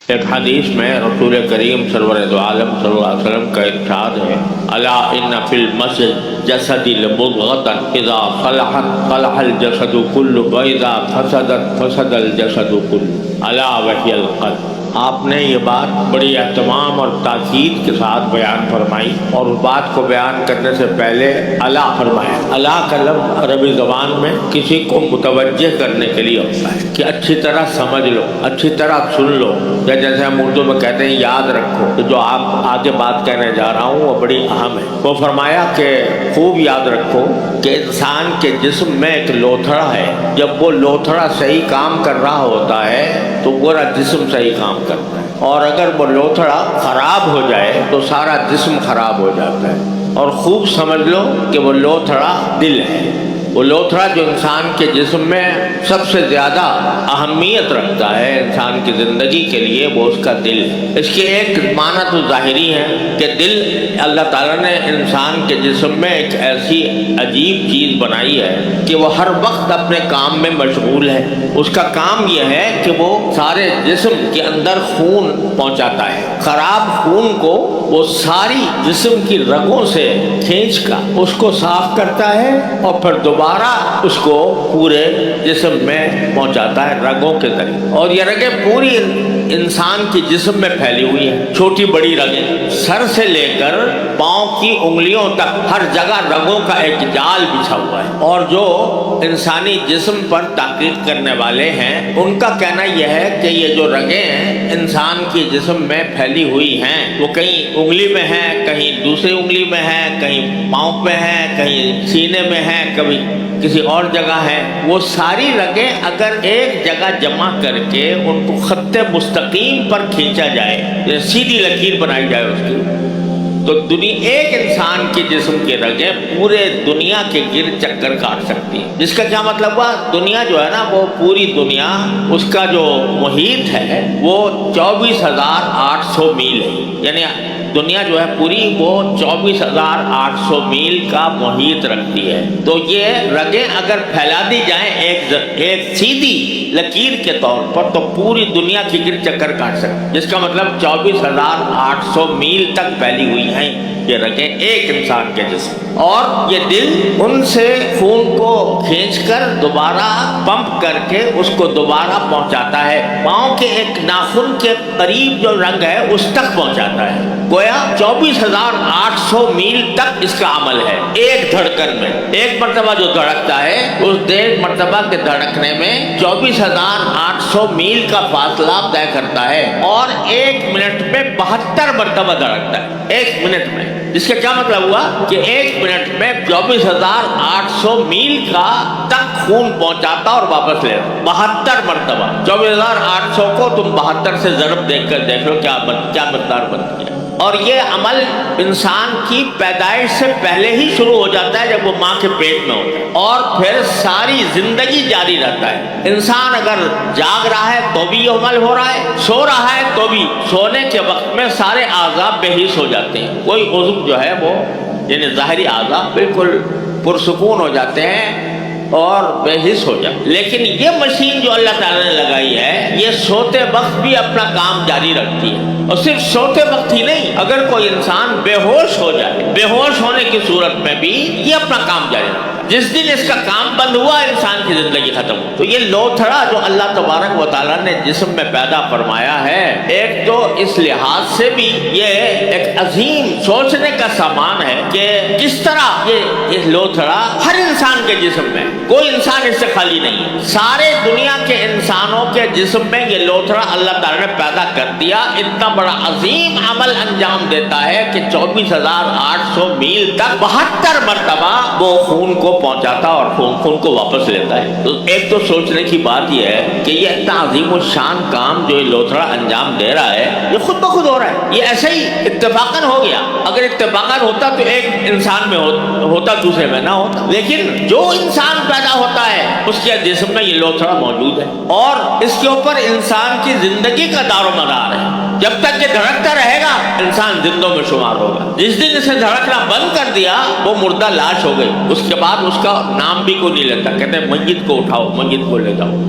ایک حدیث میں رسول کریم سرور دو عالم صلی اللہ علیہ وسلم کا ارشاد ہے، الا ان فی المسجد جسد لمضغۃ اذا صلحت صلح الجسد كله واذا فسدت فسد الجسد كله الا وهي القلب۔ آپ نے یہ بات بڑی اہتمام اور تاکید کے ساتھ بیان فرمائی، اور اس بات کو بیان کرنے سے پہلے الا فرمایا۔ الا کا لفظ عربی زبان میں کسی کو متوجہ کرنے کے لیے ہوتا ہے کہ اچھی طرح سمجھ لو، اچھی طرح سن لو، یا جیسے ہم اردو میں کہتے ہیں یاد رکھو کہ جو آپ آگے بات کہنے جا رہا ہوں وہ بڑی اہم ہے۔ وہ فرمایا کہ خوب یاد رکھو کہ انسان کے جسم میں ایک لوتھڑا ہے، جب وہ لوتھڑا صحیح کام کر رہا ہوتا ہے تو پورا جسم صحیح کام کرتا ہے، اور اگر وہ لوتھڑا خراب ہو جائے تو سارا جسم خراب ہو جاتا ہے۔ اور خوب سمجھ لو کہ وہ لوتھڑا دل ہے، وہ لوتھڑا جو انسان کے جسم میں سب سے زیادہ اہمیت رکھتا ہے انسان کی زندگی کے لیے، وہ اس کا دل ہے۔ اس کے ایک معنی تو ظاہری ہے کہ دل اللہ تعالیٰ نے انسان کے جسم میں ایک ایسی عجیب چیز بنائی ہے کہ وہ ہر وقت اپنے کام میں مشغول ہے۔ اس کا کام یہ ہے کہ وہ سارے جسم کے اندر خون پہنچاتا ہے، خراب خون کو وہ ساری جسم کی رگوں سے کھینچ کر اس کو صاف کرتا ہے، اور پھر دوبارہ اس کو پورے جسم میں پہنچاتا ہے رگوں کے ذریعے۔ اور یہ رگیں پوری انسان کی جسم میں پھیلی ہوئی ہیں، چھوٹی بڑی رگیں، سر سے لے کر پاؤں کی انگلیوں تک ہر جگہ رگوں کا ایک جال بچھا ہوا ہے۔ اور جو انسانی جسم پر تحقیق کرنے والے ہیں ان کا کہنا یہ ہے کہ یہ جو رگیں ہیں انسان کی جسم میں پھیلی ہوئی ہیں، وہ کہیں انگلی میں ہیں، کہیں دوسری انگلی میں ہیں، کہیں پاؤں پہ ہیں، کہیں سینے میں ہیں، کبھی کسی اور جگہ ہے۔ وہ ساری رگیں اگر ایک جگہ جمع کر کے ان کو خط مستقیم پر کھینچا جائے، سیدھی لکیر بنائی جائے اس کی، تو ایک انسان کے جسم کی رگیں پورے دنیا کے گرد چکر کاٹ سکتی ہیں۔ جس کا کیا مطلب ہوا؟ دنیا جو ہے نا، وہ پوری دنیا، اس کا جو محیط ہے وہ 24,800 میل ہے، یعنی دنیا جو ہے پوری وہ 24,800 میل کا محیط رکھتی ہے۔ تو یہ رگیں اگر پھیلا دی جائیں ایک سیدھی لکیر کے طور پر تو پوری دنیا کی گرد چکر کاٹ سکتے، جس کا مطلب 24,800 میل تک پھیلی ہوئی ہیں یہ رگیں ایک انسان کے جسم۔ اور یہ دل ان سے خون کو کھینچ کر دوبارہ پمپ کر کے اس کو دوبارہ پہنچاتا ہے، پاؤں کے ایک ناخن کے قریب جو رگ ہے اس تک پہنچاتا ہے۔ گویا 24,800 میل تک اس کا عمل ہے ایک دھڑکن میں۔ ایک مرتبہ جو دھڑکتا ہے اس ایک مرتبہ کے دھڑکنے میں 24,800 میل کا فاصلہ طے کرتا ہے، اور ایک منٹ میں 72 مرتبہ دھڑکتا ہے، ایک منٹ میں۔ جس کا کیا مطلب ہوا کہ ایک منٹ میں 24,800 میل کا تک خون پہنچاتا اور واپس لے 72 مرتبہ۔ 24,800 کو تم 72 سے ضرب دیکھ کر دیکھ لو کیا مقدار بنتی ہے۔ اور یہ عمل انسان کی پیدائش سے پہلے ہی شروع ہو جاتا ہے جب وہ ماں کے پیٹ میں ہوتا ہے، اور پھر ساری زندگی جاری رہتا ہے۔ انسان اگر جاگ رہا ہے تو بھی یہ عمل ہو رہا ہے، سو رہا ہے تو بھی۔ سونے کے وقت میں سارے اعضاء بے حس ہو جاتے ہیں، کوئی عضو جو ہے وہ یعنی ظاہری اعضاء بالکل پرسکون ہو جاتے ہیں اور بے حس ہو جائے، لیکن یہ مشین جو اللہ تعالیٰ نے لگائی ہے یہ سوتے وقت بھی اپنا کام جاری رکھتی ہے۔ اور صرف سوتے وقت ہی نہیں، اگر کوئی انسان بے ہوش ہو جائے، بے ہوش ہونے کی صورت میں بھی یہ اپنا کام جاری رکھتا ہے۔ جس دن اس کا کام بند ہوا انسان کی زندگی ختم ہو۔ تو یہ لوتھڑا جو اللہ تبارک و تعالیٰ نے جسم میں پیدا فرمایا ہے، ایک تو اس لحاظ سے بھی یہ ایک عظیم سوچنے کا سامان ہے کہ کس طرح یہ لوتھڑا ہر انسان کے جسم میں، کوئی انسان اس سے خالی نہیں ہے، سارے دنیا کے انسانوں کے جسم میں یہ لوتھڑا اللہ تعالیٰ نے پیدا کر دیا۔ اتنا بڑا عظیم عمل انجام دیتا ہے کہ 24,800 میل تک 72 مرتبہ وہ خون کو پہنچاتا اور خون کو واپس لیتا ہے۔ تو ایک تو سوچنے کی بات یہ ہے کہ یہ اتنا عظیم الشان کام جو یہ لوتھڑا انجام دے رہا ہے یہ خود بخود ہو رہا ہے، یہ ایسے ہی اتفاقاً ہو گیا۔ اگر اتفاقاً ہوتا تو ایک انسان میں ہوتا دوسرے میں نہ ہوتا، لیکن جو انسان پیدا ہوتا ہے اس کے جسم میں یہ لوتھڑا موجود ہے، اور اس کے اوپر انسان کی زندگی کا دار و مدار ہے۔ جب تک یہ دھڑکتا رہے گا انسان زندوں میں شمار ہوگا۔ جس دن اسے دھڑکنا بند کر دیا وہ مردہ لاش ہو گئی، اس کے بعد اس کا نام بھی کوئی نہیں لیتا، کہتے ہیں میت کو اٹھاؤ، میت کو لے جاؤ۔